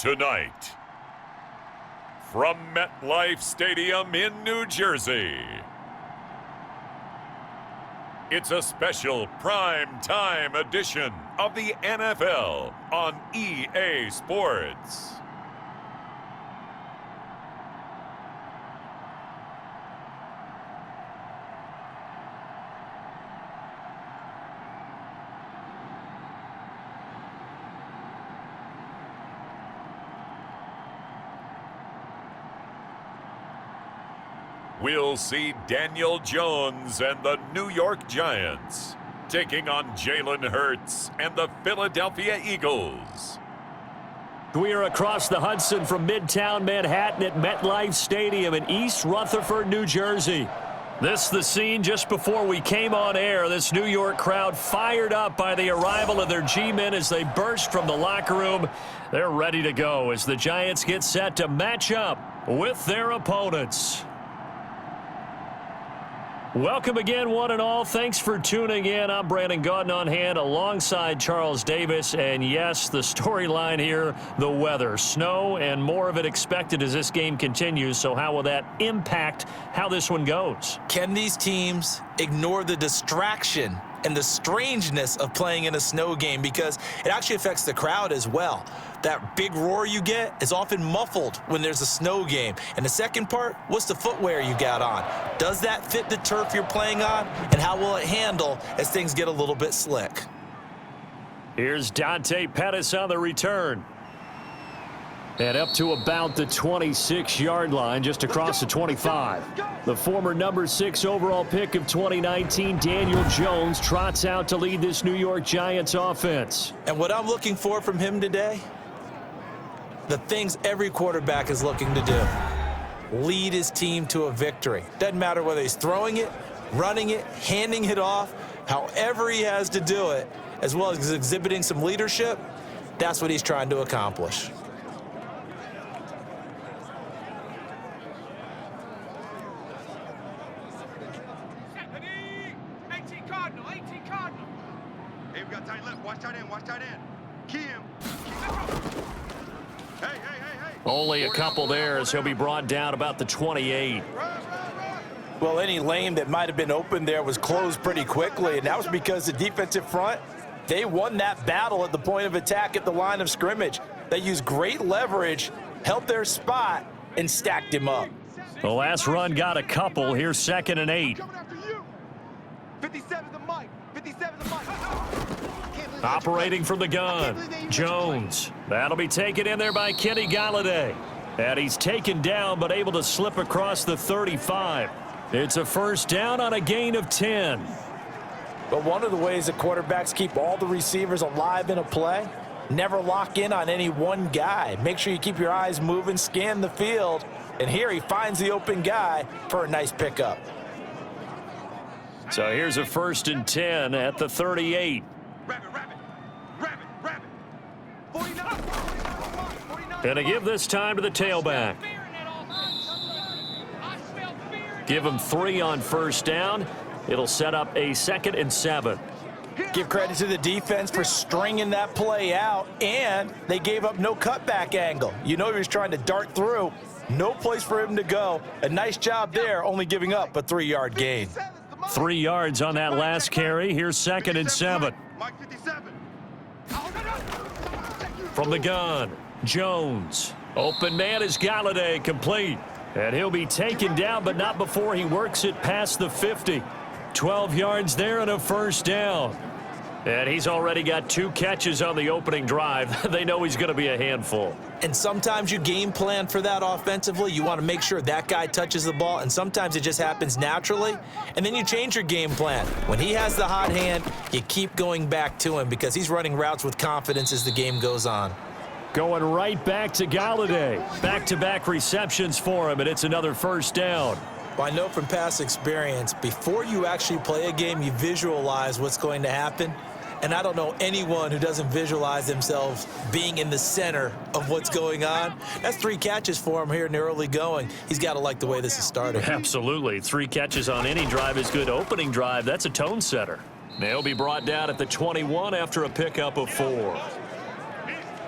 Tonight, from MetLife Stadium in New Jersey, it's a special prime time edition of the NFL on EA Sports. We'll see Daniel Jones and the New York Giants taking on Jalen Hurts and the Philadelphia Eagles. We are across the Hudson from Midtown Manhattan at MetLife Stadium in East Rutherford, New Jersey. This is the scene just before we came on air. This New York crowd fired up by the arrival of their G-men as they burst from the locker room. They're ready to go as the Giants get set to match up with their opponents. Welcome again, one and all. Thanks for tuning in. I'm Brandon Gaudin on hand alongside Charles Davis. And yes, the storyline here, the weather, snow, and more of it expected as this game continues. So how will that impact how this one goes? Can these teams ignore the distraction and the strangeness of playing in a snow game? Because it actually affects the crowd as well. That big roar you get is often muffled when there's a snow game. And the second part, what's the footwear you got on? Does that fit the turf you're playing on? And how will it handle as things get a little bit slick? Here's Dante Pettis on the return. And up to about the 26-yard line, just across the 25. The former number 6 overall pick of 2019, Daniel Jones, trots out to lead this New York Giants offense. And what I'm looking for from him today, the things every quarterback is looking to do. Lead his team to a victory. Doesn't matter whether he's throwing it, running it, handing it off, however he has to do it, as well as exhibiting some leadership, that's what he's trying to accomplish. Hey, we got tight left. Watch tight end. Watch tight end. Key him. Hey. Only a couple there as he'll be brought down about the 28. Well, any lane that might have been open there was closed pretty quickly, and that was because the defensive front, they won that battle at the point of attack at the line of scrimmage. They used great leverage, held their spot, and stacked him up. The last run got a couple. Here's 2nd and 8. 57 the mic. 57 the mic. Operating from the gun, Jones. That'll be taken in there by Kenny Galladay. And he's taken down but able to slip across the 35. It's a first down on a gain of 10. But one of the ways that quarterbacks keep all the receivers alive in a play, never lock in on any one guy. Make sure you keep your eyes moving, scan the field. And here he finds the open guy for a nice pickup. So here's a 1st and 10 at the 38. Rabbit. 49. Gonna give this time to the tailback. Give him 3 on first down. It'll set up a 2nd and 7. Give credit to the defense for stringing that play out, and they gave up no cutback angle. You know he was trying to dart through. No place for him to go. A nice job there, only giving up a 3-yard gain. 3 yards on that last carry. Here's 2nd and 7. Mike 57. From the gun, Jones. Open man is Galladay, complete. And he'll be taken down, but not before he works it past the 50. 12 yards there and a first down. And he's already got 2 catches on the opening drive. They know he's going to be a handful. And sometimes you game plan for that offensively. You want to make sure that guy touches the ball, and sometimes it just happens naturally. And then you change your game plan. When he has the hot hand, you keep going back to him because he's running routes with confidence as the game goes on. Going right back to Galladay. Back-to-back receptions for him, and it's another first down. Well, I know from past experience, before you actually play a game, you visualize what's going to happen. And I don't know anyone who doesn't visualize themselves being in the center of what's going on. That's 3 catches for him here in the early going. He's got to like the way this is starting. Absolutely. 3 catches on any drive is good. Opening drive, that's a tone setter. They'll be brought down at the 21 after a pickup of 4.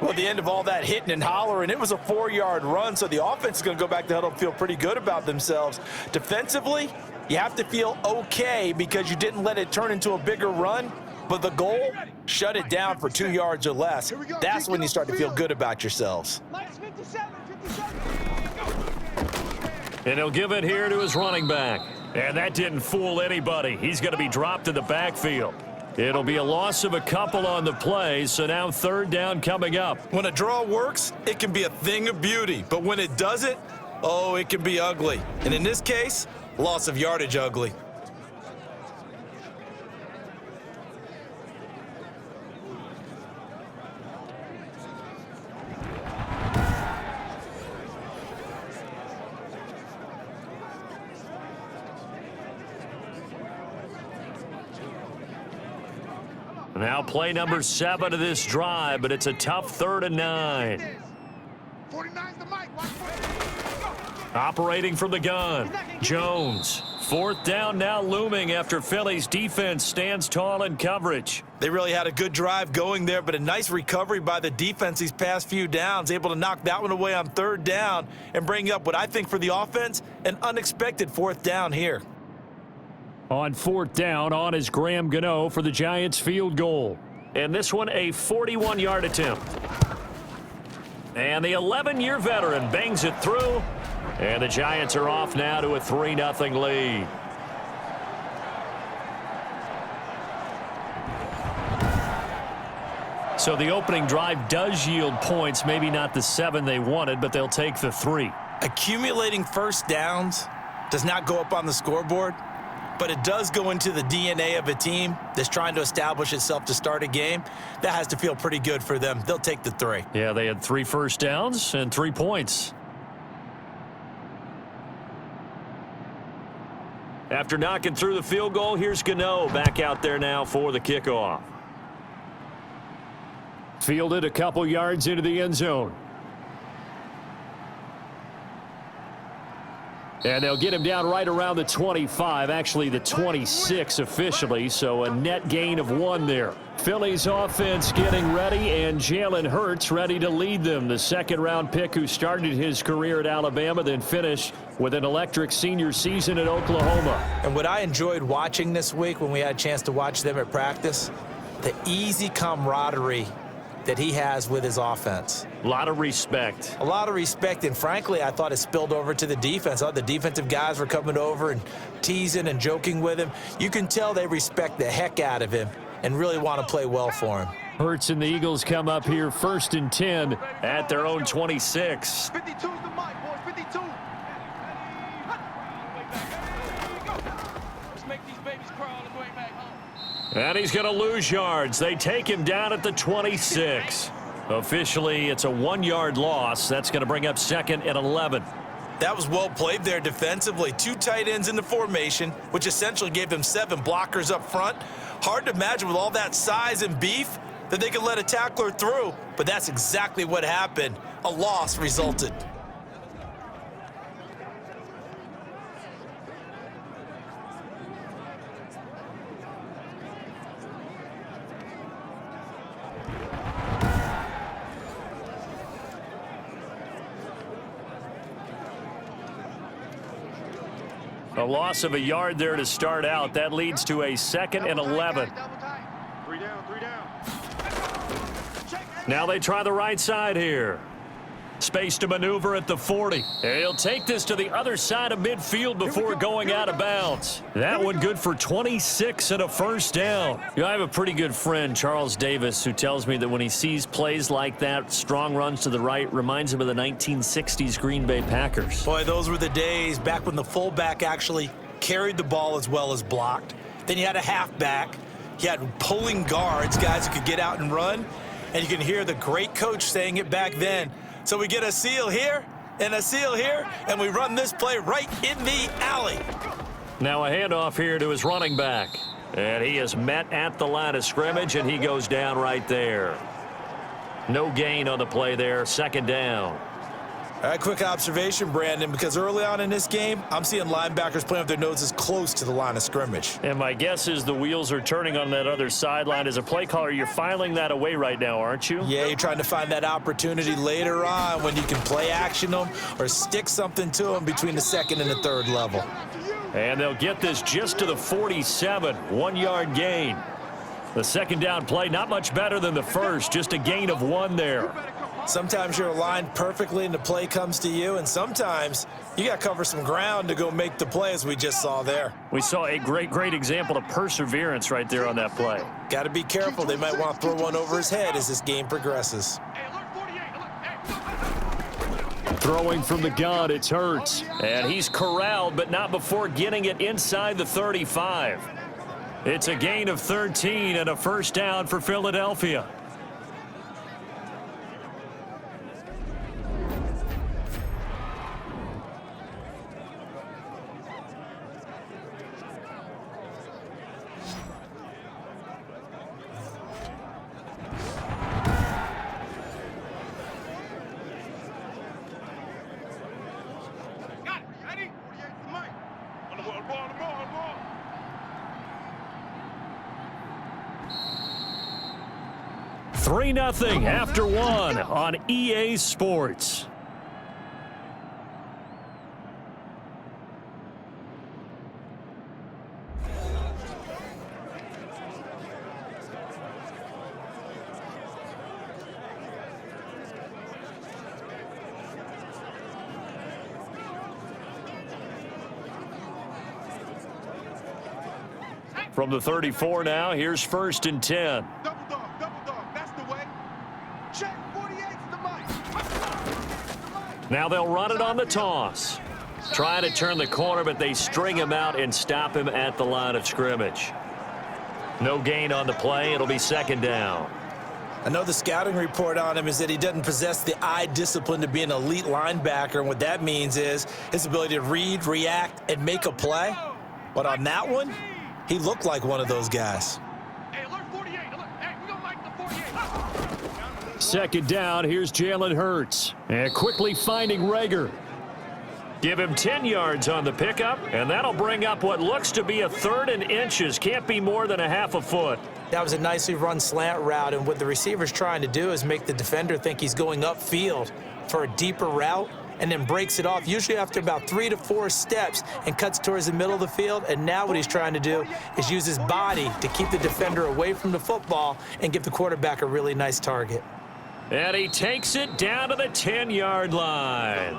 Well, at the end of all that hitting and hollering, it was a 4-yard run, so the offense is going to go back to huddle and feel pretty good about themselves. Defensively, you have to feel okay because you didn't let it turn into a bigger run, but the goal, shut it down for 2 yards or less. That's when you start to feel good about yourselves. And he'll give it here to his running back. And that didn't fool anybody. He's going to be dropped in the backfield. It'll be a loss of a couple on the play, so now 3rd down coming up. When a draw works, it can be a thing of beauty. But when it doesn't, oh, it can be ugly. And in this case, loss of yardage ugly. Now play number 7 of this drive, but it's a tough 3rd and 9. Operating from the gun, Jones. 4th down now looming after Philly's defense stands tall in coverage. They really had a good drive going there, but a nice recovery by the defense these past few downs, able to knock that one away on 3rd down and bring up what I think for the offense, an unexpected 4th down here. On 4th down, on is Graham Gano for the Giants field goal. And this one a 41-yard attempt. And the 11-year veteran bangs it through. And the Giants are off now to a 3-0 lead. So the opening drive does yield points, maybe not the 7 they wanted, but they'll take the 3. Accumulating first downs does not go up on the scoreboard, but it does go into the DNA of a team that's trying to establish itself to start a game. That has to feel pretty good for them. They'll take the 3. Yeah, they had 3 first downs and 3 points. After knocking through the field goal, here's Gano back out there now for the kickoff. Fielded a couple yards into the end zone. And they'll get him down right around the 25, actually the 26 officially, so a net gain of 1 there. Philly's offense getting ready, and Jalen Hurts ready to lead them. The 2nd-round pick who started his career at Alabama, then finished with an electric senior season at Oklahoma. And what I enjoyed watching this week when we had a chance to watch them at practice, the easy camaraderie that he has with his offense. A lot of respect. A lot of respect, and frankly, I thought it spilled over to the defense. The defensive guys were coming over and teasing and joking with him. You can tell they respect the heck out of him and really want to play well for him. Hurts and the Eagles come up here 1st and 10 at their own 26. 52's the mic, boys, 52. Let's make these babies crawl on the way back home. And he's going to lose yards. They take him down at the 26. Officially, it's a 1-yard loss. That's going to bring up 2nd and 11. That was well played there defensively. 2 tight ends in the formation, which essentially gave them 7 blockers up front. Hard to imagine with all that size and beef that they could let a tackler through, but that's exactly what happened. A loss resulted. A loss of a yard there to start out. That leads to a 2nd and 11. 3 down, 3 down. Now they try the right side here. Space to maneuver at the 40. He'll take this to the other side of midfield before going out of bounds. That one good for 26 and a 1st down. You know, I have a pretty good friend, Charles Davis, who tells me that when he sees plays like that, strong runs to the right, reminds him of the 1960s Green Bay Packers. Boy, those were the days back when the fullback actually carried the ball as well as blocked. Then you had a halfback. You had pulling guards, guys who could get out and run. And you can hear the great coach saying it back then. So we get a seal here and a seal here, and we run this play right in the alley. Now a handoff here to his running back. And he is met at the line of scrimmage, and he goes down right there. No gain on the play there, 2nd down. All right, quick observation, Brandon, because early on in this game, I'm seeing linebackers playing with their noses close to the line of scrimmage. And my guess is the wheels are turning on that other sideline. As a play caller, you're filing that away right now, aren't you? Yeah, you're trying to find that opportunity later on when you can play action them or stick something to them between the second and the third level. And they'll get this just to the 47, 1-yard gain. The second down play, not much better than the first, just a gain of 1 there. Sometimes you're aligned perfectly and the play comes to you, and sometimes you got to cover some ground to go make the play, as we just saw there. We saw a great example of perseverance right there on that play. Got to be careful. They might want to throw one over his head as this game progresses. Throwing from the gun, it's Hurts. And he's corralled, but not before getting it inside the 35. It's a gain of 13 and a first down for Philadelphia. Got it. Ready? 48 to Mike. On the ball. 3-0 after 1 on EA Sports. From the 34 now, here's 1st and 10. Double dog. That's the way. Check 48 to the mic. Now they'll run it on the toss. Trying to turn the corner, but they string him out and stop him at the line of scrimmage. No gain on the play. It'll be 2nd down. I know the scouting report on him is that he doesn't possess the eye discipline to be an elite linebacker, and what that means is his ability to read, react, and make a play. But on that one, he looked like one of those guys. Hey, alert 48. Hey, we don't like the 48. 2nd down, here's Jalen Hurts. And quickly finding Rager. Give him 10 yards on the pickup, and that'll bring up what looks to be a 3rd and inches. Can't be more than a half a foot. That was a nicely run slant route, and what the receiver's trying to do is make the defender think he's going upfield for a deeper route, and then breaks it off, usually after about 3 to 4 steps, and cuts towards the middle of the field. And now what he's trying to do is use his body to keep the defender away from the football and give the quarterback a really nice target. And he takes it down to the 10-yard line.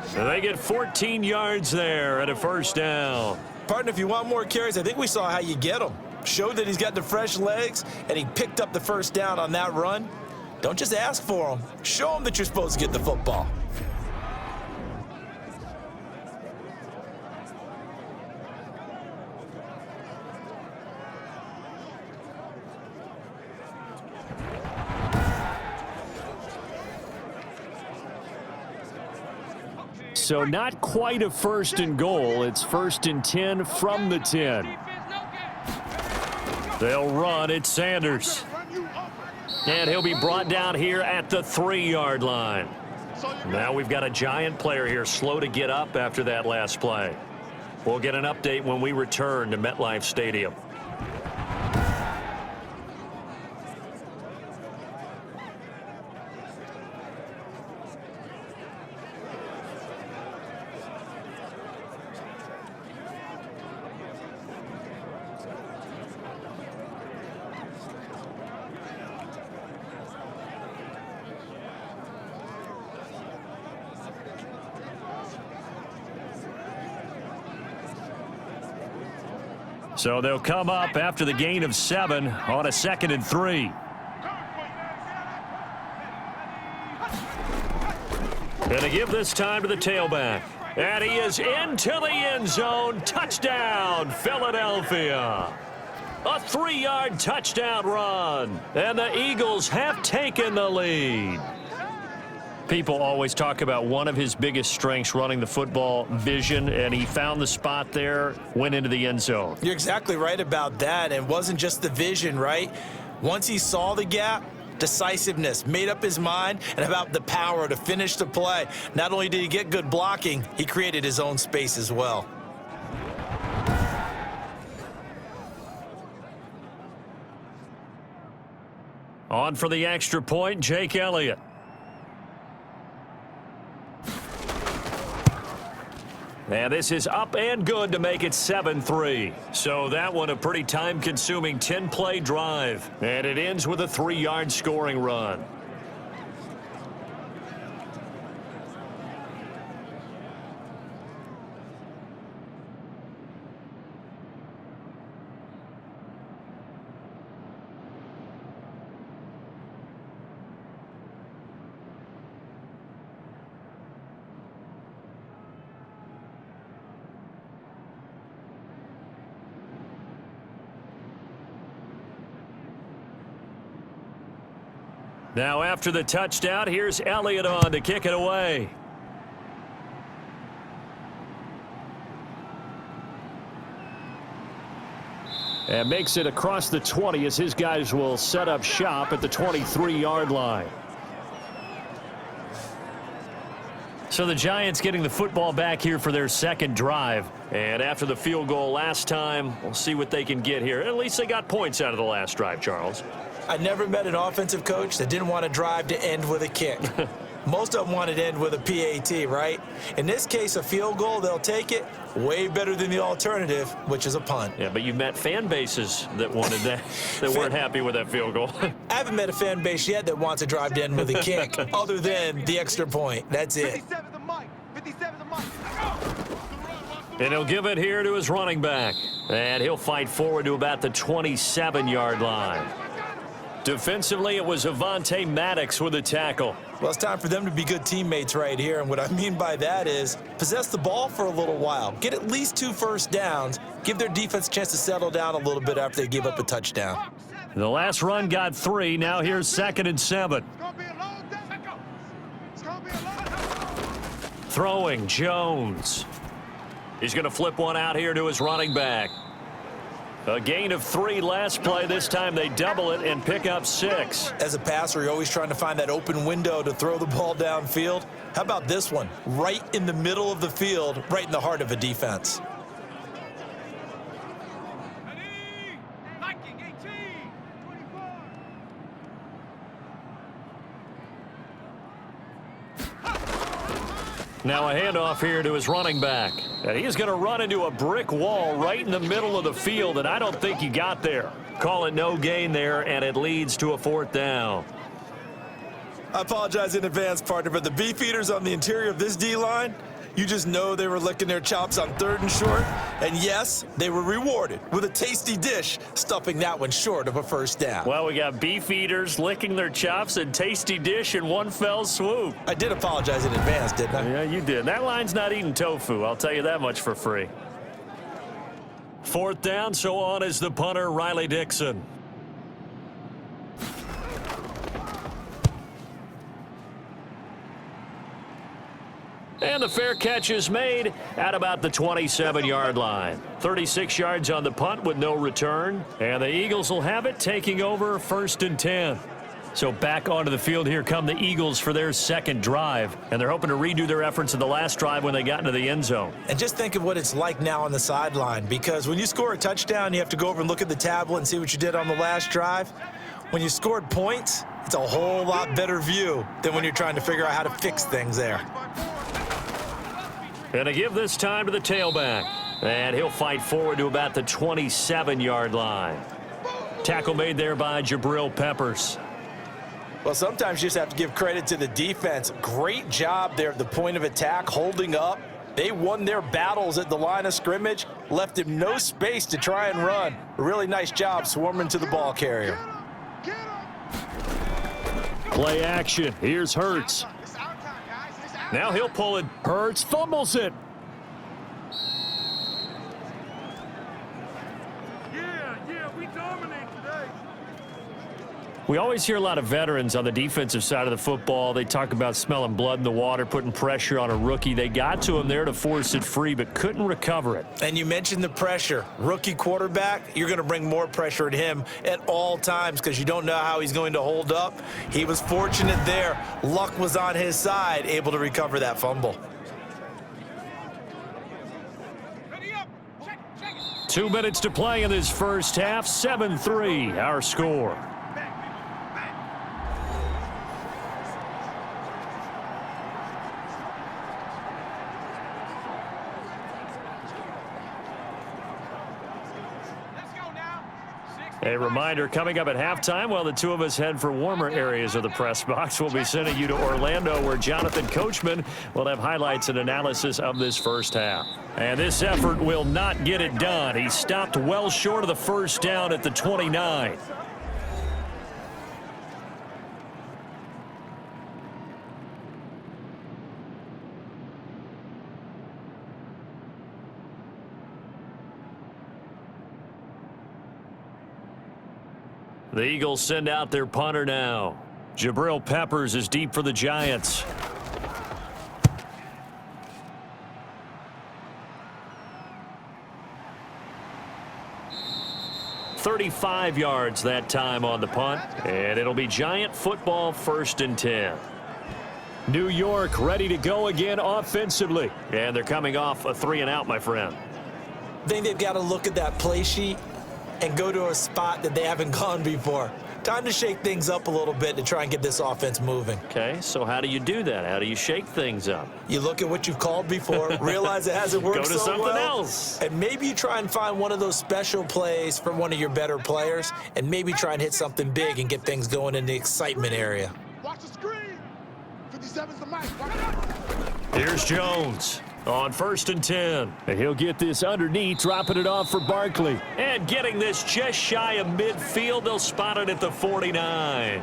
So they get 14 yards there at a 1st down. Partner, if you want more carries, I think we saw how you get them. Showed that he's got the fresh legs, and he picked up the 1st down on that run. Don't just ask for them. Show them that you're supposed to get the football. So not quite a 1st and goal. It's 1st and 10 from the 10. They'll run. It's Sanders. And he'll be brought down here at the 3-yard line. Now we've got a giant player here, slow to get up after that last play. We'll get an update when we return to MetLife Stadium. So they'll come up after the gain of 7 on a 2nd and 3. And they give this time to the tailback. And he is into the end zone. Touchdown, Philadelphia. A 3-yard touchdown run. And the Eagles have taken the lead. People always talk about one of his biggest strengths, running the football, vision, and he found the spot there, went into the end zone. You're exactly right about that. It wasn't just the vision, right? Once he saw the gap, decisiveness, made up his mind, and about the power to finish the play. Not only did he get good blocking, he created his own space as well. On for the extra point, Jake Elliott. And this is up and good to make it 7-3. So that one a pretty time-consuming 10-play drive. And it ends with a 3-yard scoring run. Now after the touchdown, here's Elliott on to kick it away. And makes it across the 20 as his guys will set up shop at the 23-yard line. So the Giants getting the football back here for their second drive. And after the field goal last time, we'll see what they can get here. At least they got points out of the last drive, Charles. I never met an offensive coach that didn't want to drive to end with a kick. Most of them wanted to end with a PAT, right? In this case, a field goal, they'll take it. Way better than the alternative, which is a punt. Yeah, but you've met fan bases that wanted that, that weren't happy with that field goal. I haven't met a fan base yet that wants to drive to end with a kick, other than the extra point. That's it. 57 the mic. 57 the mic. And he'll give it here to his running back. And he'll fight forward to about the 27-yard line. Defensively, it was Avonte Maddox with a tackle. Well, it's time for them to be good teammates right here, and what I mean by that is possess the ball for a little while, get at least 2 first downs, give their defense a chance to settle down a little bit after they give up a touchdown. The last run got 3. Now here's 2nd and 7. Throwing, Jones. He's going to flip one out here to his running back. A gain of 3 last play. This time they double it and pick up 6. As a passer, you're always trying to find that open window to throw the ball downfield. How about this one? Right in the middle of the field, right in the heart of a defense. Now a handoff here to his running back. And he's going to run into a brick wall right in the middle of the field, and I don't think he got there. Call it no gain there, and it leads to a 4th down. I apologize in advance, partner, but the beefeaters on the interior of this D-line, you just know they were licking their chops on 3rd and short. And yes, they were rewarded with a tasty dish, stuffing that one short of a first down. Well, we got beef eaters licking their chops and tasty dish in one fell swoop. I did apologize in advance, didn't I? Yeah, you did. That line's not eating tofu. I'll tell you that much for free. 4th down, so on is the punter, Riley Dixon. And the fair catch is made at about the 27-yard line. 36 yards on the punt with no return. And the Eagles will have it, taking over 1st and 10. So back onto the field here come the Eagles for their second drive. And they're hoping to redo their efforts in the last drive when they got into the end zone. And just think of what it's like now on the sideline, because when you score a touchdown, you have to go over and look at the tablet and see what you did on the last drive. When you scored points, it's a whole lot better view than when you're trying to figure out how to fix things there. And to give this time to the tailback. And he'll fight forward to about the 27-yard line. Tackle made there by Jabril Peppers. Well, sometimes you just have to give credit to the defense. Great job there at the point of attack, holding up. They won their battles at the line of scrimmage, left him no space to try and run. A really nice job swarming to the ball carrier. Play action. Here's Hurts. Now he'll pull it. Hurts fumbles it. Yeah, we dominate today. We always hear a lot of veterans on the defensive side of the football. They talk about smelling blood in the water, putting pressure on a rookie. They got to him there to force it free, but couldn't recover it. And you mentioned the pressure. Rookie quarterback, you're going to bring more pressure at him at all times because you don't know how he's going to hold up. He was fortunate there. Luck was on his side, able to recover that fumble. 2 minutes to play in this first half. 7-3, our score. A reminder, coming up at halftime, while the two of us head for warmer areas of the press box, we'll be sending you to Orlando, where Jonathan Coachman will have highlights and analysis of this first half. And this effort will not get it done. He stopped well short of the first down at the 29. The Eagles send out their punter now. Jabril Peppers is deep for the Giants. "35 yards that time on the punt, and it'll be Giant football, 1st and 10. New York ready to go again offensively, and they're coming off a 3-and-out, my friend. I think they've got to look at that play sheet and go to a spot that they haven't gone before. Time to shake things up a little bit to try and get this offense moving. Okay, so how do you do that? How do you shake things up? You look at what you've called before, realize it hasn't worked Go to so something well, else. and maybe you try and find one of those special plays from one of your better players, and maybe try and hit something big and get things going in the excitement area. Watch the screen. 57's the mic. Here's Jones on 1st and 10. And he'll get this underneath, dropping it off for Barkley. And getting this just shy of midfield. They'll spot it at the 49.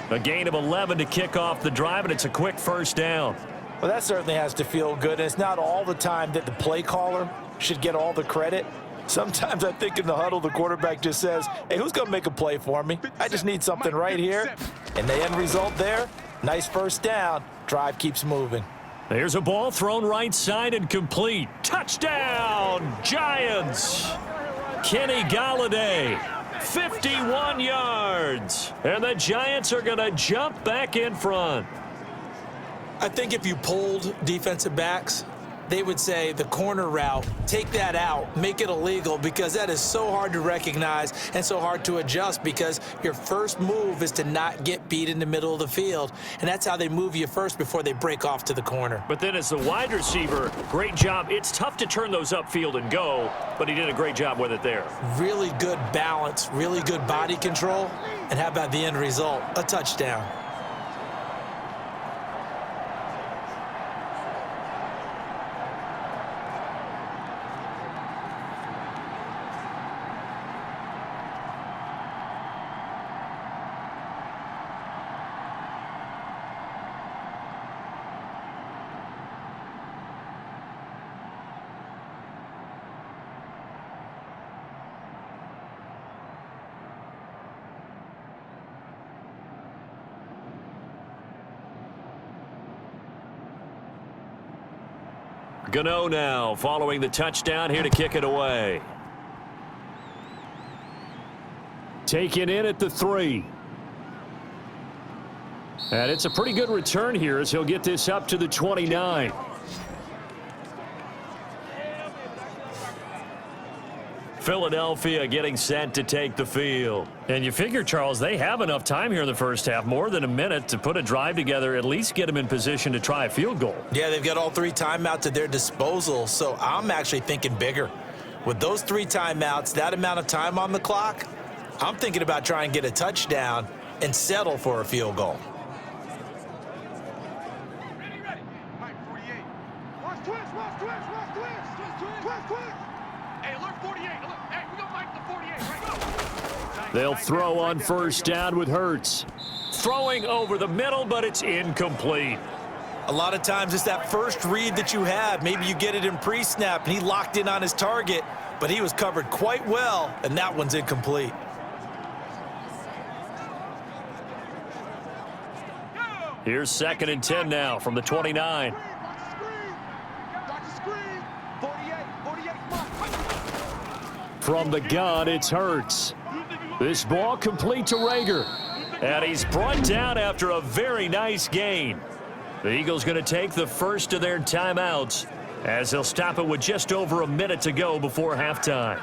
A gain of 11 to kick off the drive, and it's a quick first down. Well, that certainly has to feel good. And it's not all the time that the play caller should get all the credit. Sometimes I think in the huddle, the quarterback just says, hey, who's going to make a play for me? I just need something right here. And the end result there, nice first down. Drive keeps moving. There's a ball thrown right side and complete. Touchdown, Giants. Kenny Golladay, 51 yards. And the Giants are going to jump back in front. I think if you polled defensive backs, they would say the corner route, take that out, make it illegal, because that is so hard to recognize and so hard to adjust, because your first move is to not get beat in the middle of the field, and that's how they move you first before they break off to the corner. But then as the wide receiver, great job. It's tough to turn those upfield and go, but he did a great job with it there. Really good balance, really good body control, and how about the end result? A touchdown. Gano now following the touchdown here to kick it away. Taken in at the 3. And it's a pretty good return here as he'll get this up to the 29. Philadelphia getting set to take the field. And you figure, Charles, they have enough time here in the first half, more than a minute, to put a drive together, at least get them in position to try a field goal. Yeah, they've got all 3 timeouts at their disposal, so I'm actually thinking bigger. With those 3 timeouts, that amount of time on the clock, I'm thinking about trying to get a touchdown and settle for a field goal. Ready. Mike, 48. Watch twist. Hey, alert 48. Alert. Hey, we got Mike the 48. Right, go. They'll throw on first down with Hurts. Throwing over the middle, but it's incomplete. A lot of times it's that first read that you have. Maybe you get it in pre-snap, and he locked in on his target, but he was covered quite well, and that one's incomplete. Here's 2nd and 10 now from the 29. From the gun, it's Hurts. This ball complete to Rager. And he's brought down after a very nice gain. The Eagles going to take the first of their timeouts as they'll stop it with just over a minute to go before halftime.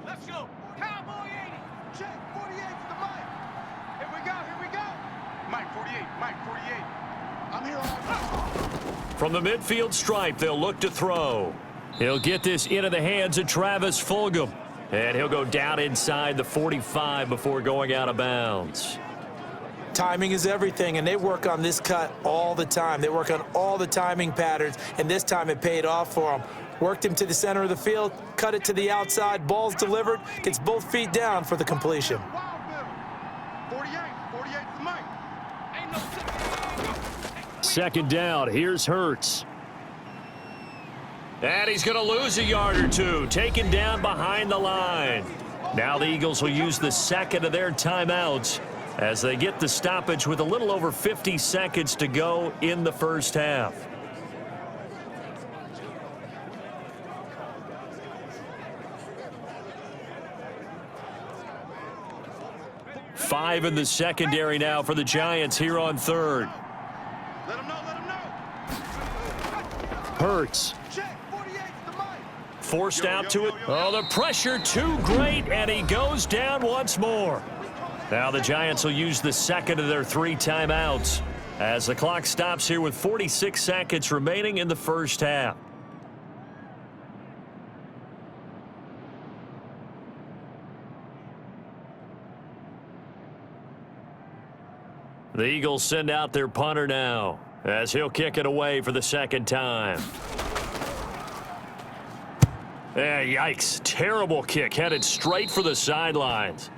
Let's go. Cowboy 80. Check. 48 to the mic. Here we go. Mike 48. Mike 48. I'm here all. From the midfield stripe, they'll look to throw. He'll get this into the hands of Travis Fulgham. And he'll go down inside the 45 before going out of bounds. Timing is everything, and they work on this cut all the time. They work on all the timing patterns, and this time it paid off for them. Worked him to the center of the field, cut it to the outside, ball's delivered, gets both feet down for the completion. 48 to the mic. Ain't no 2nd down, here's Hurts. And he's going to lose a yard or two, taken down behind the line. Now the Eagles will use the 2nd of their timeouts as they get the stoppage with a little over 50 seconds to go in the first half. Five in the secondary now for the Giants here on 3rd. Let him know. Hurts. Check. 48 to the mic. Forced out to it. Oh, the pressure too great, and he goes down once more. Now the Giants will use the 2nd of their 3 timeouts as the clock stops here with 46 seconds remaining in the first half. The Eagles send out their punter now as he'll kick it away for the 2nd time. Yikes. Terrible kick headed straight for the sidelines.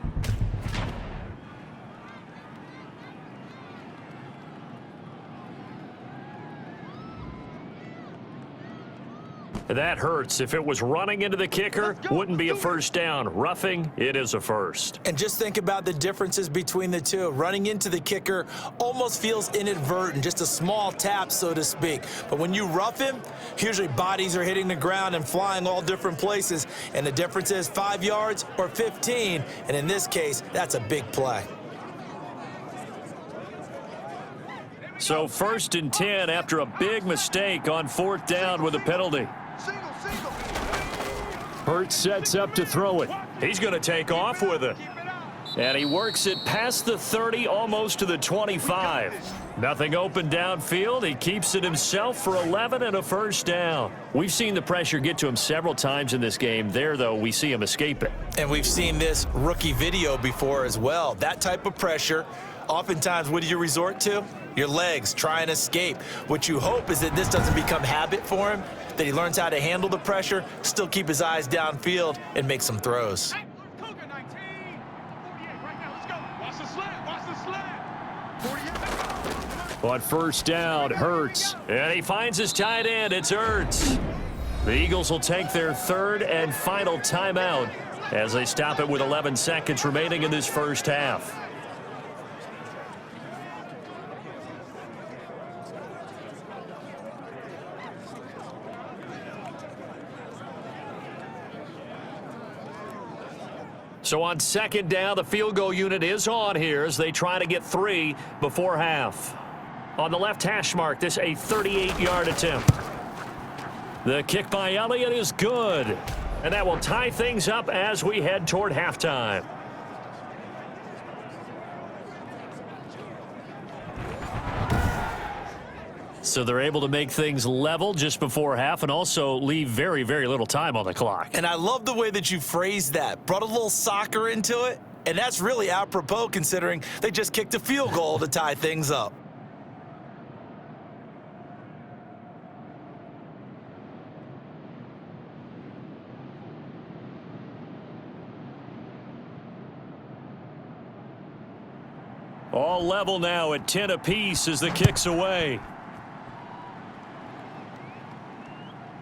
That hurts. If it was running into the kicker, wouldn't be a first down. Roughing, it is a first. And just think about the differences between the two. Running into the kicker almost feels inadvertent, just a small tap, so to speak. But when you rough him, usually bodies are hitting the ground and flying all different places. And the difference is 5 yards or 15. And in this case, that's a big play. So 1st and 10 after a big mistake on 4th down with a penalty. Hurts sets up to throw it. He's going to take off with it. And he works it past the 30, almost to the 25. Nothing open downfield. He keeps it himself for 11 and a first down. We've seen the pressure get to him several times in this game. There, though, we see him escape it. And we've seen this rookie video before as well. That type of pressure, oftentimes, what do you resort to? Your legs, try and escape. What you hope is that this doesn't become habit for him, that he learns how to handle the pressure, still keep his eyes downfield, and make some throws. Hey, Cougar 19. 48 right now. Let's go. Watch the slant. Watch the slant. 48. On 1st down, Hurts. And he finds his tight end. It's Hurts. The Eagles will take their 3rd and final timeout as they stop it with 11 seconds remaining in this first half. So on 2nd down, the field goal unit is on here as they try to get 3 before half. On the left hash mark, this a 38-yard attempt. The kick by Elliott is good. And that will tie things up as we head toward halftime. So they're able to make things level just before half and also leave very, very little time on the clock. And I love the way that you phrased that. Brought a little soccer into it, and that's really apropos considering they just kicked a field goal to tie things up. All level now at 10 apiece as the kick's away.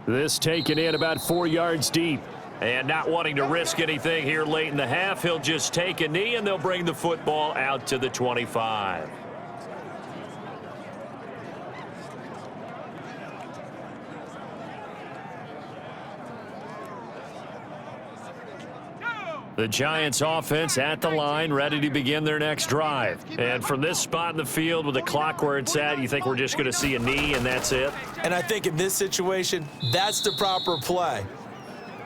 This taken in about 4 yards deep. And not wanting to risk anything here late in the half, he'll just take a knee, and they'll bring the football out to the 25. The Giants offense at the line, ready to begin their next drive. And from this spot in the field with the clock where it's at, you think we're just going to see a knee and that's it? And I think in this situation, that's the proper play.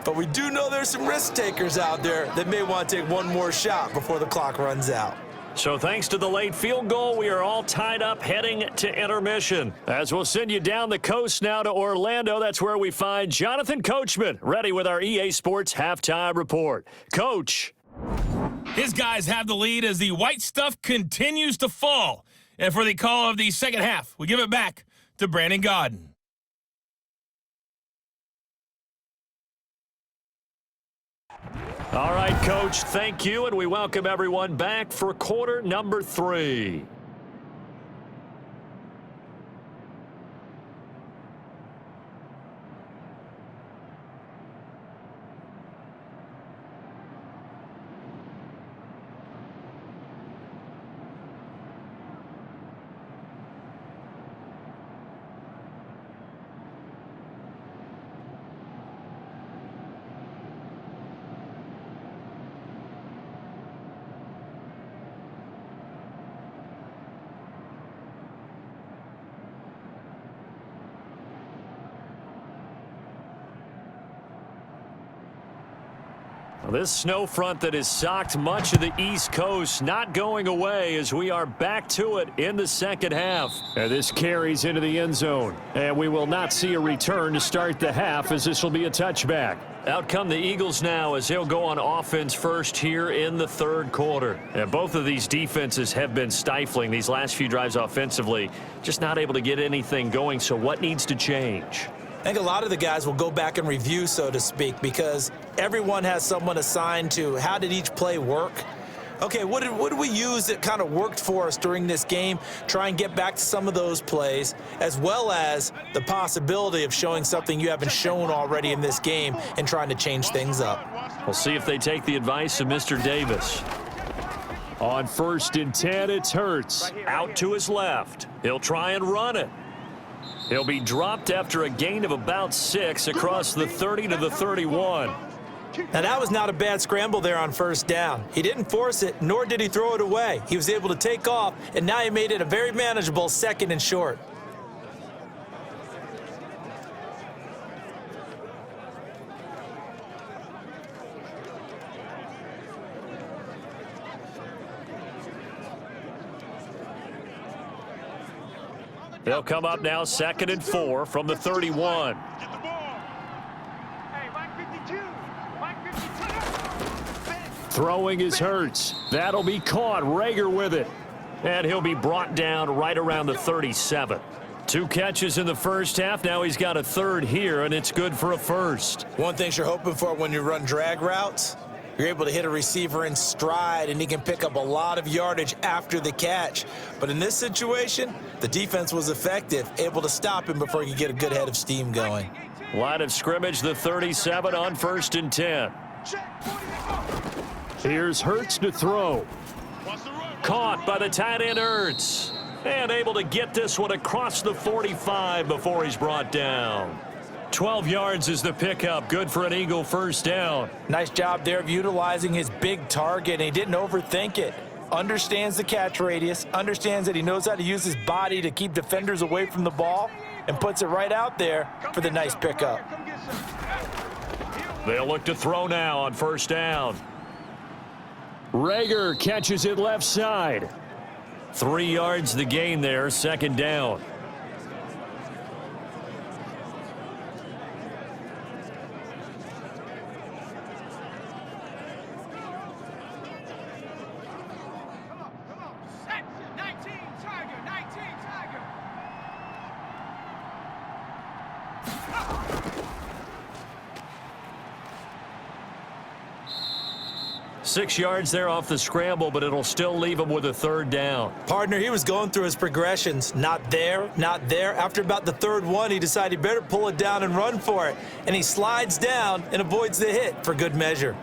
But we do know there's some risk takers out there that may want to take one more shot before the clock runs out. So thanks to the late field goal, we are all tied up heading to intermission. As we'll send you down the coast now to Orlando, that's where we find Jonathan Coachman, ready with our EA Sports Halftime Report. Coach. His guys have the lead as the white stuff continues to fall. And for the call of the second half, we give it back to Brandon Gaudin. All right, Coach, thank you, and we welcome everyone back for quarter number 3. This snow front that has socked much of the East Coast not going away as we are back to it in the second half. And this carries into the end zone. And we will not see a return to start the half as this will be a touchback. Out come the Eagles now as they'll go on offense first here in the third quarter. And both of these defenses have been stifling these last few drives offensively. Just not able to get anything going. So what needs to change? I think a lot of the guys will go back and review, so to speak, because everyone has someone assigned to how did each play work. Okay, what did we use that kind of worked for us during this game? Try and get back to some of those plays, as well as the possibility of showing something you haven't shown already in this game and trying to change things up. We'll see if they take the advice of Mr. Davis. On 1st and 10, it's Hurts. Out to his left. He'll try and run it. He'll be dropped after a gain of about 6 across the 30 to the 31. Now, that was not a bad scramble there on first down. He didn't force it, nor did he throw it away. He was able to take off, and now he made it a very manageable 2nd and short. They'll come up now 2nd and 4 from the 31. Throwing is Hurts. That'll be caught. Rager with it. And he'll be brought down right around the 37. 2 catches in the first half. Now he's got a 3rd here, and it's good for a 1st. One thing you're hoping for when you run drag routes, you're able to hit a receiver in stride, and he can pick up a lot of yardage after the catch. But in this situation, the defense was effective, able to stop him before he could get a good head of steam going. Line of scrimmage, the 37 on 1st and 10. Here's Hurts to throw. Caught by the tight end Hurts. And able to get this one across the 45 before he's brought down. 12 yards is the pickup. Good for an Eagle 1st down. Nice job there of utilizing his big target, and he didn't overthink it. Understands the catch radius, understands that he knows how to use his body to keep defenders away from the ball, and puts it right out there for the nice pickup. They'll look to throw now on 1st down. Rager catches it left side. 3 yards the gain there, 2nd down. 6 yards there off the scramble, but it'll still leave him with a third down. Partner, he was going through his progressions. Not there, not there. After about the third one, he decided he better pull it down and run for it. And he slides down and avoids the hit for good measure.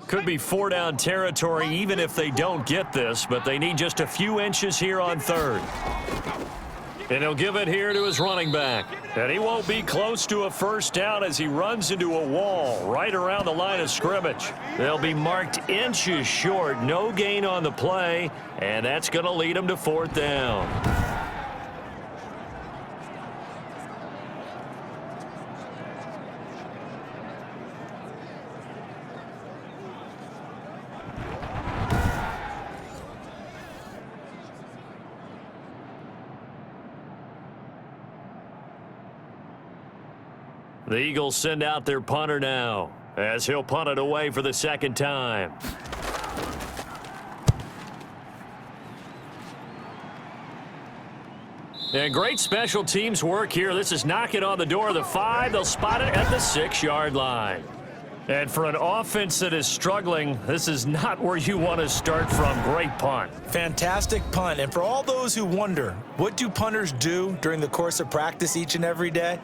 Could be 4-down territory even if they don't get this, but they need just a few inches here on third. And he'll give it here to his running back. And he won't be close to a first down as he runs into a wall right around the line of scrimmage. They'll be marked inches short, no gain on the play, and that's going to lead him to 4th down. The Eagles send out their punter now as he'll punt it away for the second time. And great special teams work here. This is knocking on the door of the 5. They'll spot it at the 6-yard line. And for an offense that is struggling, this is not where you want to start from. Great punt. Fantastic punt. And for all those who wonder, what do punters do during the course of practice each and every day?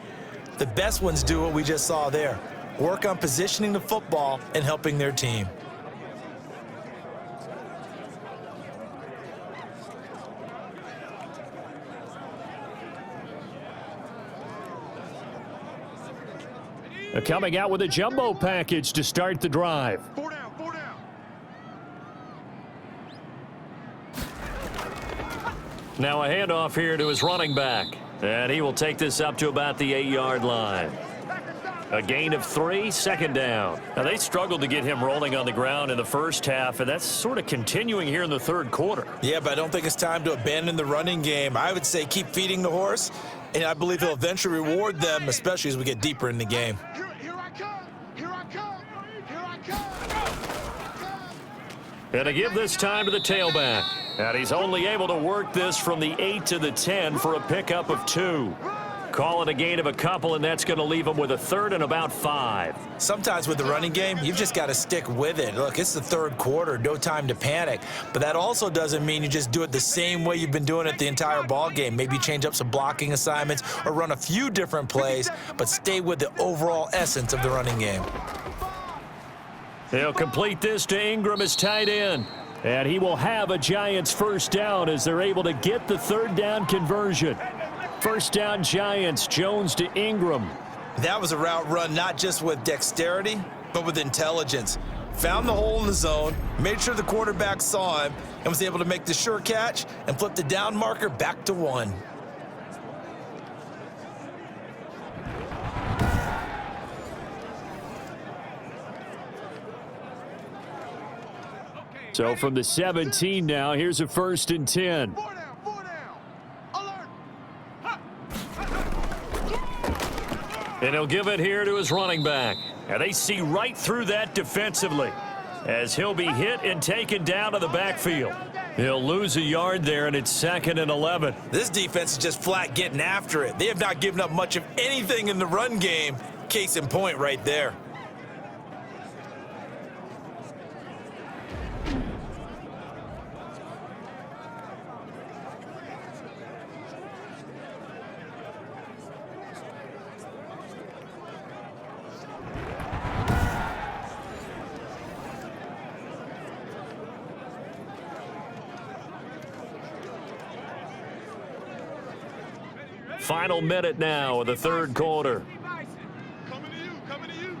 The best ones do what we just saw there. Work on positioning the football and helping their team. Coming out with a jumbo package to start the drive. 4 down, 4 down. Now a handoff here to his running back. And he will take this up to about the 8-yard line. A gain of 3, 2nd down. Now, they struggled to get him rolling on the ground in the first half, and that's sort of continuing here in the third quarter. Yeah, but I don't think it's time to abandon the running game. I would say keep feeding the horse, and I believe he'll eventually reward them, especially as we get deeper in the game. Here I come. Here I come. Here I come. And to give this time to the tailback. And he's only able to work this from the 8 to the 10 for a pickup of 2. Call it a gain of a couple, and that's going to leave him with a third and about 5. Sometimes with the running game, you've just got to stick with it. Look, it's the third quarter, no time to panic. But that also doesn't mean you just do it the same way you've been doing it the entire ball game. Maybe change up some blocking assignments or run a few different plays, but stay with the overall essence of the running game. They'll complete this to Ingram as tight end. And he will have a Giants first down as they're able to get the third down conversion. First down Giants, Jones to Ingram. That was a route run not just with dexterity, but with intelligence. Found the hole in the zone, made sure the quarterback saw him, and was able to make the sure catch and flip the down marker back to 1. So from the 17 now, here's a 1st and 10. 4 down, 4 down. Alert. And he'll give it here to his running back. And they see right through that defensively as he'll be hit and taken down to the backfield. He'll lose a yard there, and it's 2nd and 11. This defense is just flat getting after it. They have not given up much of anything in the run game. Case in point right there. Final minute now of the third quarter. Coming to you.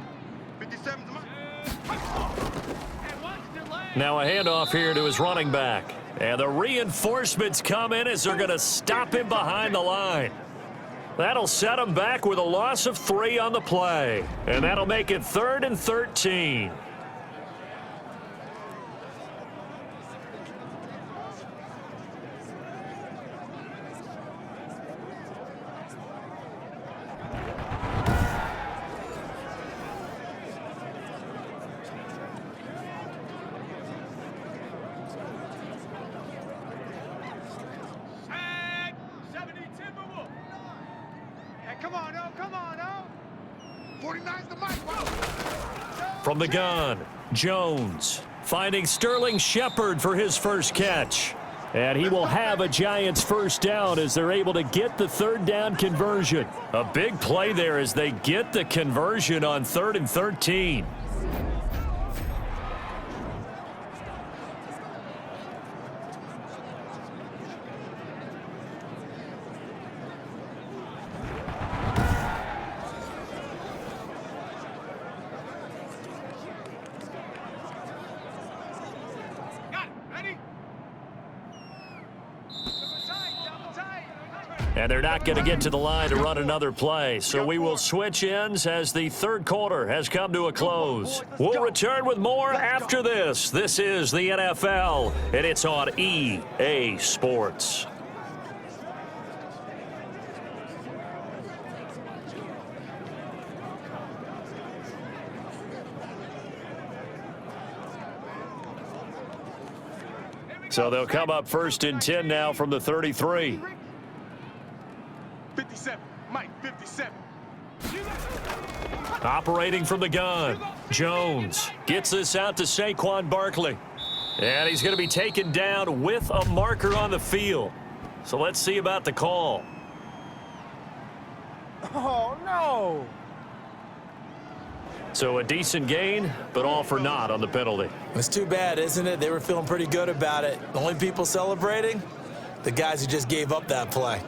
57 to Now a handoff here to his running back. And the reinforcements come in as they're going to stop him behind the line. That'll set him back with a loss of 3 on the play. And that'll make it 3rd and 13. come on, oh. 49's the mic. From the gun, Jones finding Sterling Shepard for his first catch. And he will have a Giants first down as they're able to get the third down conversion. A big play there as they get the conversion on 3rd and 13. And they're not going to get to the line to run another play. So we will switch ends as the third quarter has come to a close. We'll return with more after this. This is the NFL, and it's on EA Sports. So they'll come up 1st and 10 now from the 33. 57, Mike, 57. Operating from the gun, Jones gets this out to Saquon Barkley. And he's going to be taken down with a marker on the field. So let's see about the call. Oh, no. So a decent gain, but all for naught on the penalty. It's too bad, isn't it? They were feeling pretty good about it. The only people celebrating, the guys who just gave up that play.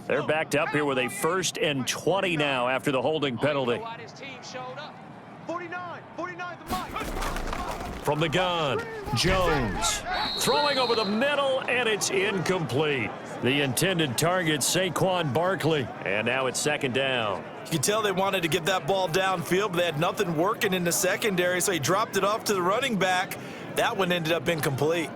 They're backed up here with a 1st and 20 now after the holding penalty. 49 the mic. From the gun, Jones throwing over the middle, and it's incomplete. The intended target, Saquon Barkley, and now it's 2nd down. You can tell they wanted to get that ball downfield, but they had nothing working in the secondary, so he dropped it off to the running back. That one ended up incomplete.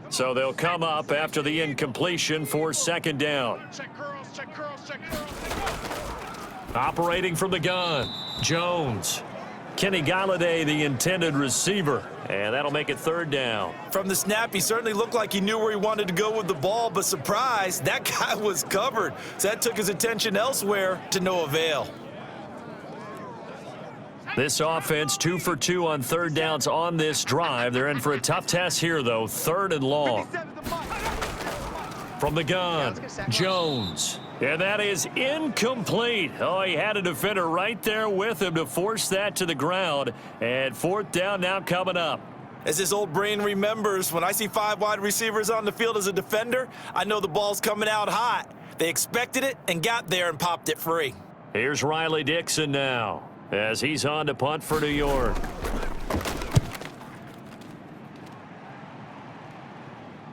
So they'll come up after the incompletion for 2nd down. Check curls, check curls, check curls. Operating from the gun, Jones. Kenny Galladay, the intended receiver, and that'll make it 3rd down. From the snap, he certainly looked like he knew where he wanted to go with the ball, but surprise, that guy was covered. So that took his attention elsewhere to no avail. This offense 2 for 2 on 3rd downs on this drive. They're in for a tough test here, though. 3rd and long. From the gun, Jones. And that is incomplete. Oh, he had a defender right there with him to force that to the ground. And 4th down now coming up. As his old brain remembers, when I see 5 wide receivers on the field as a defender, I know the ball's coming out hot. They expected it and got there and popped it free. Here's Riley Dixon now as he's on to punt for New York.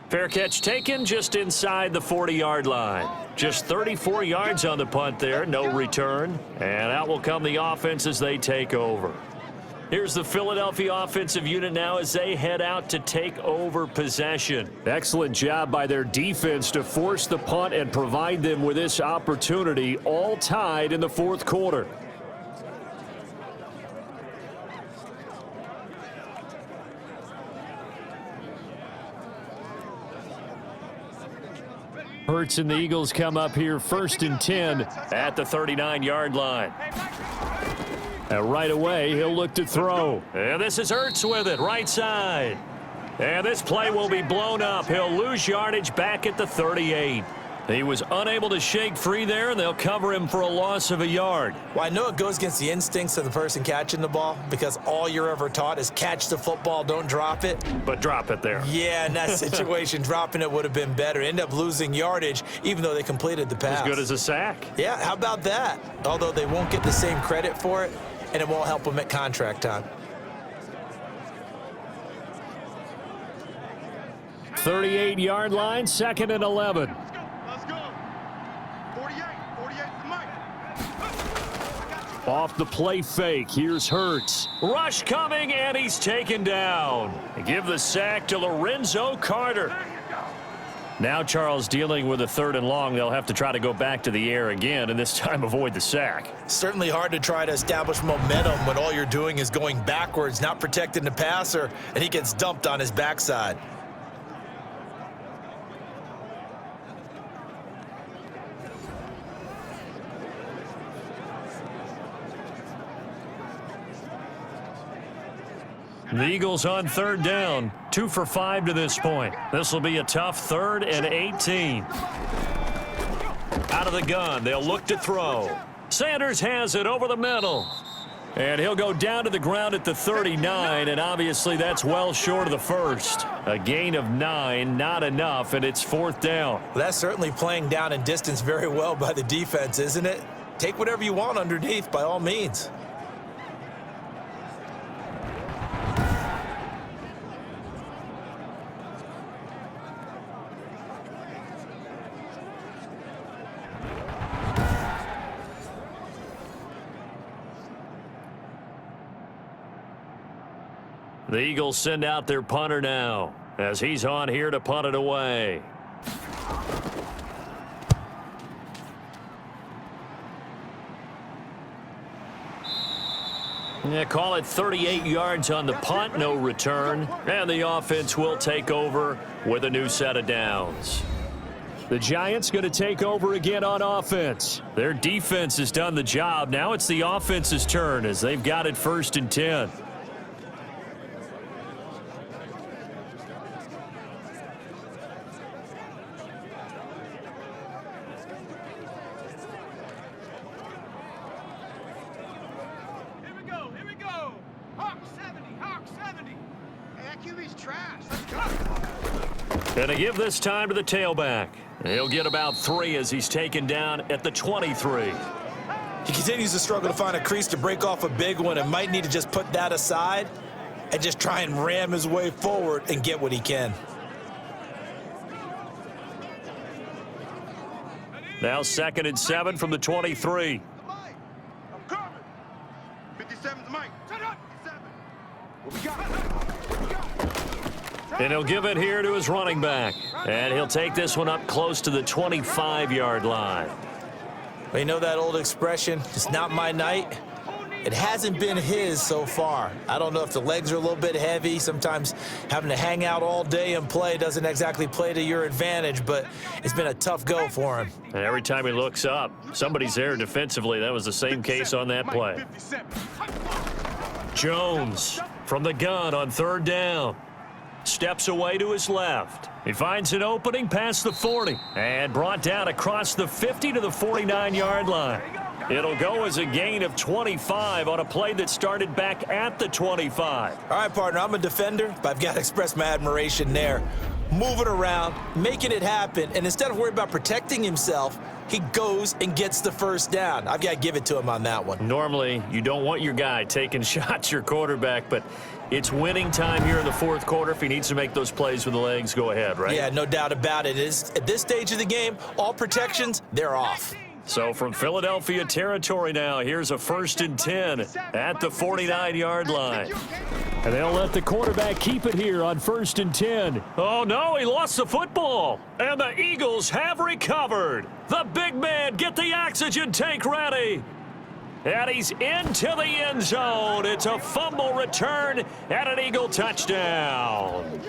Fair catch taken just inside the 40-yard line. Just 34 yards on the punt there, no return. And out will come the offense as they take over. Here's the Philadelphia offensive unit now as they head out to take over possession. Excellent job by their defense to force the punt and provide them with this opportunity, all tied in the 4th quarter. Hurts and the Eagles come up here 1st and 10 at the 39-yard line. And right away, he'll look to throw. And this is Hurts with it, right side. And this play will be blown up. He'll lose yardage back at the 38. He was unable to shake free there, and they'll cover him for a loss of a yard. Well, I know it goes against the instincts of the person catching the ball because all you're ever taught is catch the football, don't drop it. But drop it there. Yeah, in that situation, dropping it would have been better. End up losing yardage, even though they completed the pass. As good as a sack. Yeah, how about that? Although they won't get the same credit for it, and it won't help them at contract time. 38-yard line, 2nd and 11. Let's go. 48 the mic. Off the play fake, here's Hurts. Rush coming, and he's taken down. Give the sack to Lorenzo Carter. Now Charles dealing with a 3rd and long. They'll have to try to go back to the air again, and this time avoid the sack. Certainly hard to try to establish momentum when all you're doing is going backwards, not protecting the passer, and he gets dumped on his backside. The Eagles on third down, 2 for 5 to this point. This will be a tough 3rd and 18. Out of the gun, they'll look to throw. Sanders has it over the middle. And he'll go down to the ground at the 39, and obviously that's well short of the first. A gain of 9, not enough, and it's 4th down. Well, that's certainly playing down in distance very well by the defense, isn't it? Take whatever you want underneath by all means. The Eagles send out their punter now as he's on here to punt it away. Yeah, call it 38 yards on the punt, no return, and the offense will take over with a new set of downs. The Giants going to take over again on offense. Their defense has done the job. Now it's the offense's turn as they've got it 1st and 10. Going to give this time to the tailback. He'll get about 3 as he's taken down at the 23. He continues to struggle to find a crease to break off a big one and might need to just put that aside and just try and ram his way forward and get what he can. Now 2nd and 7 from the 23. I'm coming. 57's Mike. 57. What we got? And he'll give it here to his running back. And he'll take this one up close to the 25-yard line. Well, you know that old expression, it's not my night? It hasn't been his so far. I don't know if the legs are a little bit heavy. Sometimes having to hang out all day and play doesn't exactly play to your advantage, but it's been a tough go for him. And every time he looks up, somebody's there defensively. That was the same case on that play. Jones from the gun on 3rd down. Steps away to his left. He finds an opening past the 40 and brought down across the 50 to the 49-yard line. It'll go as a gain of 25 on a play that started back at the 25. All right, partner, I'm a defender, but I've got to express my admiration there. Moving around, making it happen, and instead of worrying about protecting himself, he goes and gets the 1st down. I've got to give it to him on that one. Normally, you don't want your guy taking shots, your quarterback, but it's winning time here in the 4th quarter. If he needs to make those plays with the legs, go ahead, right? Yeah, no doubt about it. At this stage of the game, all protections, they're off. So from Philadelphia territory now, here's a 1st and 10 at the 49-yard line. And they'll let the quarterback keep it here on 1st and 10. Oh, no, he lost the football. And the Eagles have recovered. The big man, get the oxygen tank ready. And he's into the end zone. It's a fumble return and an Eagle touchdown.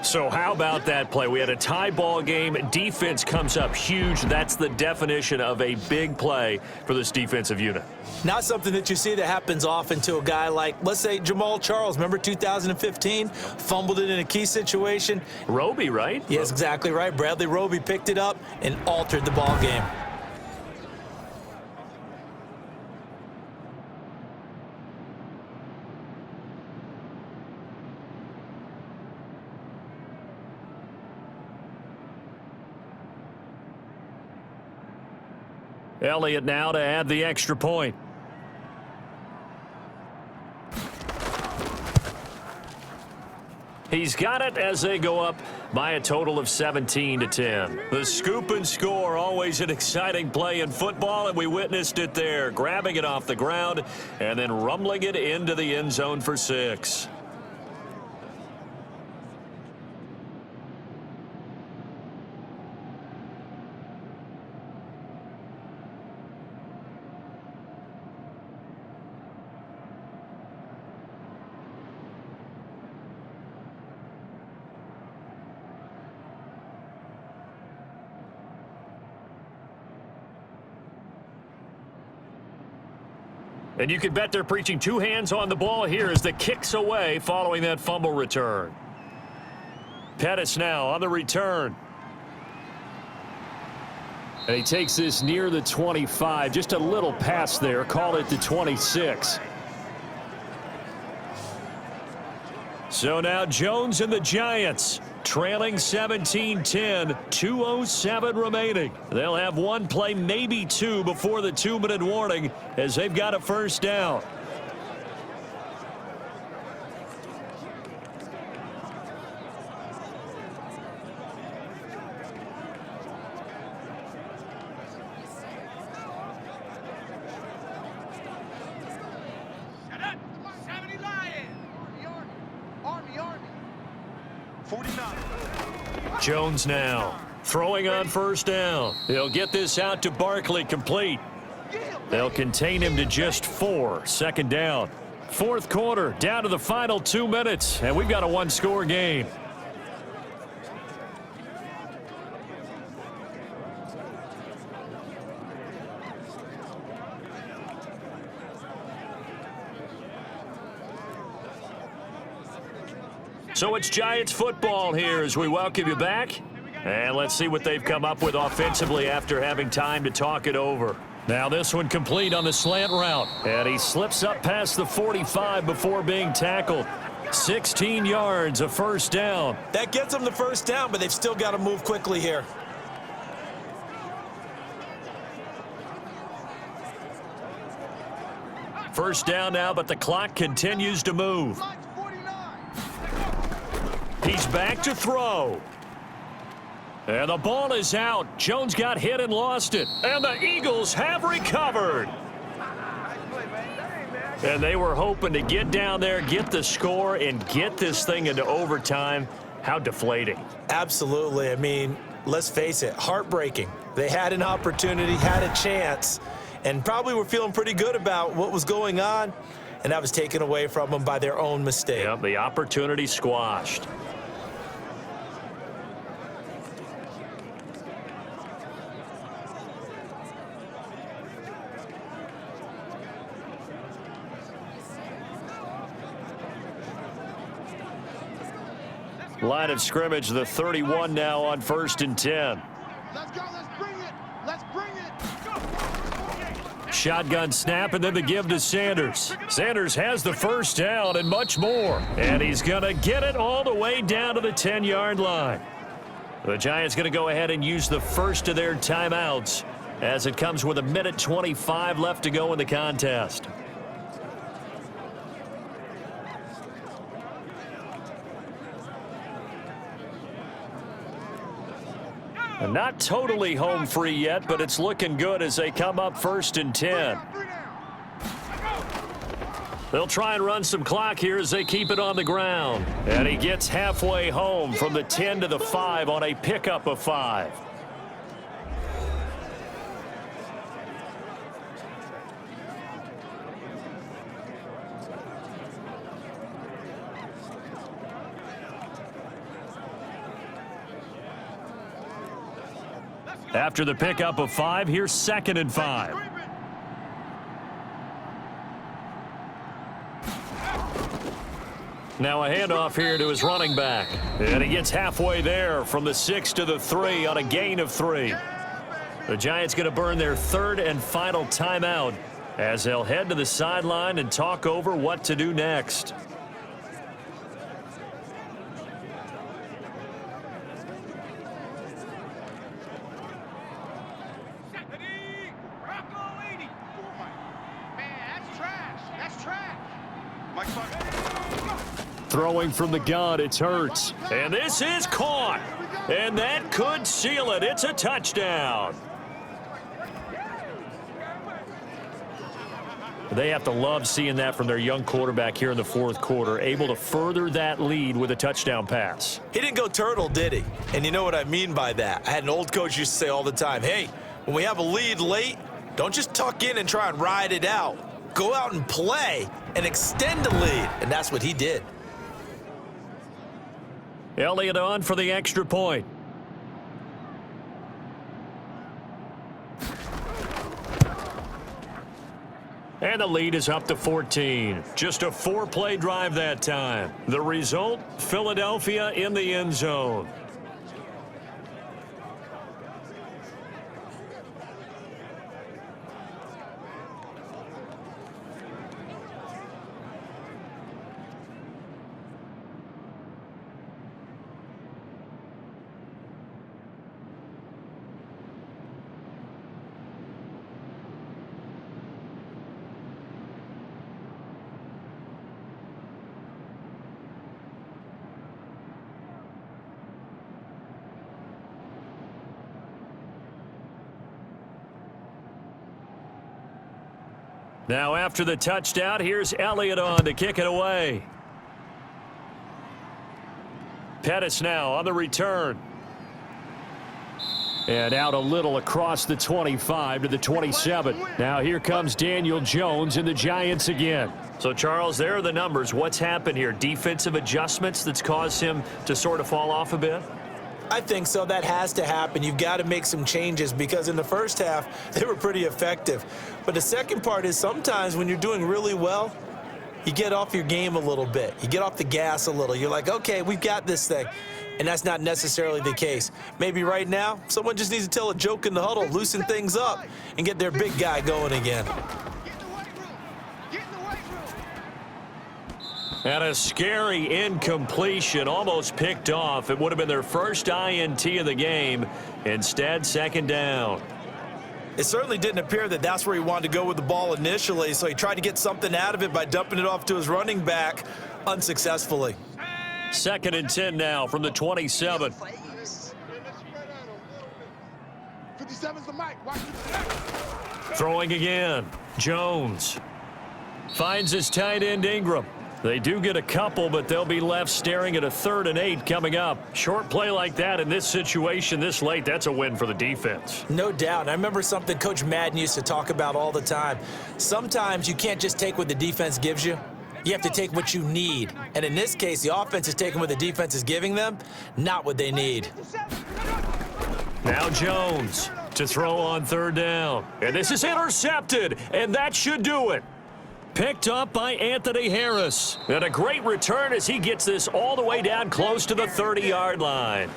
So how about that play? We had a tie ball game. Defense comes up huge. That's the definition of a big play for this defensive unit. Not something that you see that happens often to a guy like, let's say, Jamal Charles. Remember 2015? Fumbled it in a key situation. Roby, right? Yes, exactly right. Bradley Roby picked it up and altered the ball game. Elliott now to add the extra point. He's got it as they go up by a total of 17-10. The scoop and score, always an exciting play in football, and we witnessed it there, grabbing it off the ground and then rumbling it into the end zone for 6. And you can bet they're preaching two hands on the ball here as the kick's away following that fumble return. Pettis now on the return. And he takes this near the 25. Just a little pass there. Call it the 26. So now Jones and the Giants trailing 17-10. 2:07 remaining. They'll have one play, maybe two, before the 2-minute warning as they've got a first down. Jones now throwing on first down. He'll get this out to Barkley, complete. They'll contain him to just 4. Second down. Fourth quarter, down to the final 2 minutes, and we've got a one-score game. So it's Giants football here as we welcome you back. And let's see what they've come up with offensively after having time to talk it over. Now this one complete on the slant route. And he slips up past the 45 before being tackled. 16 yards, a first down. That gets them the first down, but they've still got to move quickly here. First down now, but the clock continues to move. He's back to throw. And the ball is out. Jones got hit and lost it. And the Eagles have recovered. And they were hoping to get down there, get the score, and get this thing into overtime. How deflating. Absolutely. I mean, let's face it, heartbreaking. They had an opportunity, had a chance, and probably were feeling pretty good about what was going on, and that was taken away from them by their own mistake. Yep, the opportunity squashed. Line of scrimmage, the 31 now on 1st and 10. Let's go, let's bring it. Let's bring it. Shotgun snap and then the give to Sanders. Sanders has the first down and much more. And he's going to get it all the way down to the 10-yard line. The Giants going to go ahead and use the first of their timeouts as it comes with 1:25 left to go in the contest. Not totally home free yet, but it's looking good as they come up 1st and 10. They'll try and run some clock here as they keep it on the ground. And he gets halfway home from the 10 to the 5 on a pickup of 5. After the pickup of 5, here's 2nd and 5. Now a handoff here to his running back. And he gets halfway there from the 6 to the 3 on a gain of 3. The Giants going to burn their 3rd and final timeout as they'll head to the sideline and talk over what to do next. Throwing from the gun, it's Hurts. And this is caught. And that could seal it. It's a touchdown. They have to love seeing that from their young quarterback here in the 4th quarter, able to further that lead with a touchdown pass. He didn't go turtle, did he? And you know what I mean by that. I had an old coach used to say all the time, hey, when we have a lead late, don't just tuck in and try and ride it out. Go out and play and extend the lead. And that's what he did. Elliott on for the extra point. And the lead is up to 14. Just a 4-play drive that time. The result, Philadelphia in the end zone. Now after the touchdown, here's Elliott on to kick it away. Pettis now on the return. And out a little across the 25 to the 27. Now here comes Daniel Jones and the Giants again. So, Charles, there are the numbers. What's happened here? Defensive adjustments that's caused him to sort of fall off a bit? I think so. That has to happen. You've got to make some changes because in the first half, they were pretty effective. But the second part is sometimes when you're doing really well, you get off your game a little bit. You get off the gas a little. You're like, okay, we've got this thing. And that's not necessarily the case. Maybe right now, someone just needs to tell a joke in the huddle, loosen things up, and get their big guy going again. And a scary incompletion, almost picked off. It would have been their first INT of the game. Instead, second down. It certainly didn't appear that that's where he wanted to go with the ball initially, so he tried to get something out of it by dumping it off to his running back unsuccessfully. 2nd and 10 now from the 27. 57's the mic. Throwing again. Jones finds his tight end Ingram. They do get a couple, but they'll be left staring at a 3rd and 8 coming up. Short play like that in this situation this late, that's a win for the defense. No doubt. I remember something Coach Madden used to talk about all the time. Sometimes you can't just take what the defense gives you. You have to take what you need. And in this case, the offense is taking what the defense is giving them, not what they need. Now Jones to throw on 3rd down. And this is intercepted, and that should do it. Picked up by Anthony Harris. And a great return as he gets this all the way down close to the 30-yard line.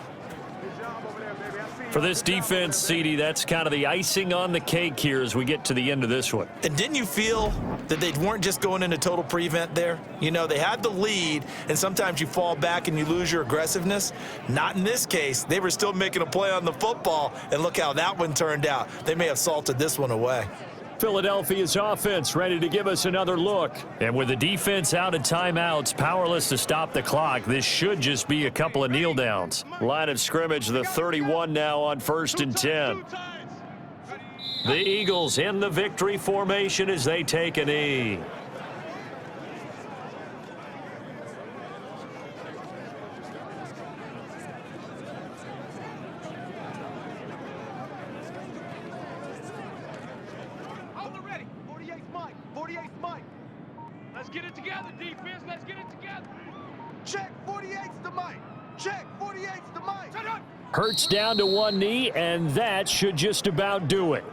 For this defense, CD, that's kind of the icing on the cake here as we get to the end of this one. And didn't you feel that they weren't just going into total prevent there? You know, they had the lead, and sometimes you fall back and you lose your aggressiveness. Not in this case. They were still making a play on the football, and look how that one turned out. They may have salted this one away. Philadelphia's offense ready to give us another look. And with the defense out of timeouts, powerless to stop the clock, this should just be a couple of kneel downs. Line of scrimmage, the 31 now on 1st and 10. The Eagles in the victory formation as they take a knee. Let's get it together, defense. Let's get it together. Check 48's the mic. Check 48's the mic. Hurts down to one knee, and that should just about do it.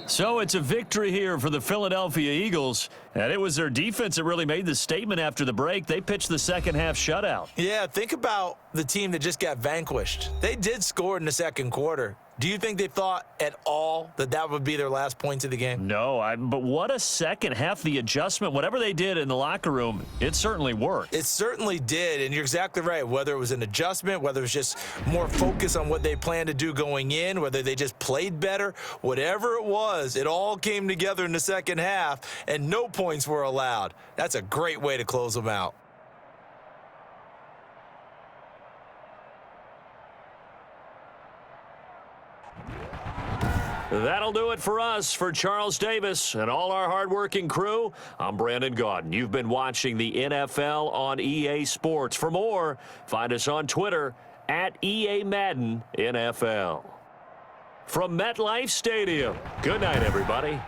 So it's a victory here for the Philadelphia Eagles, and it was their defense that really made the statement after the break. They pitched the second half shutout. Yeah, think about the team that just got vanquished. They did score in the second quarter. Do you think they thought at all that that would be their last points of the game? No, but what a second half. The adjustment, whatever they did in the locker room, it certainly worked. It certainly did, and you're exactly right. Whether it was an adjustment, whether it was just more focus on what they planned to do going in, whether they just played better, whatever it was, it all came together in the second half, and no points were allowed. That's a great way to close them out. That'll do it for us. For Charles Davis and all our hardworking crew, I'm Brandon Gaudin. You've been watching the NFL on EA Sports. For more, find us on Twitter at EA Madden NFL. From MetLife Stadium, good night, everybody.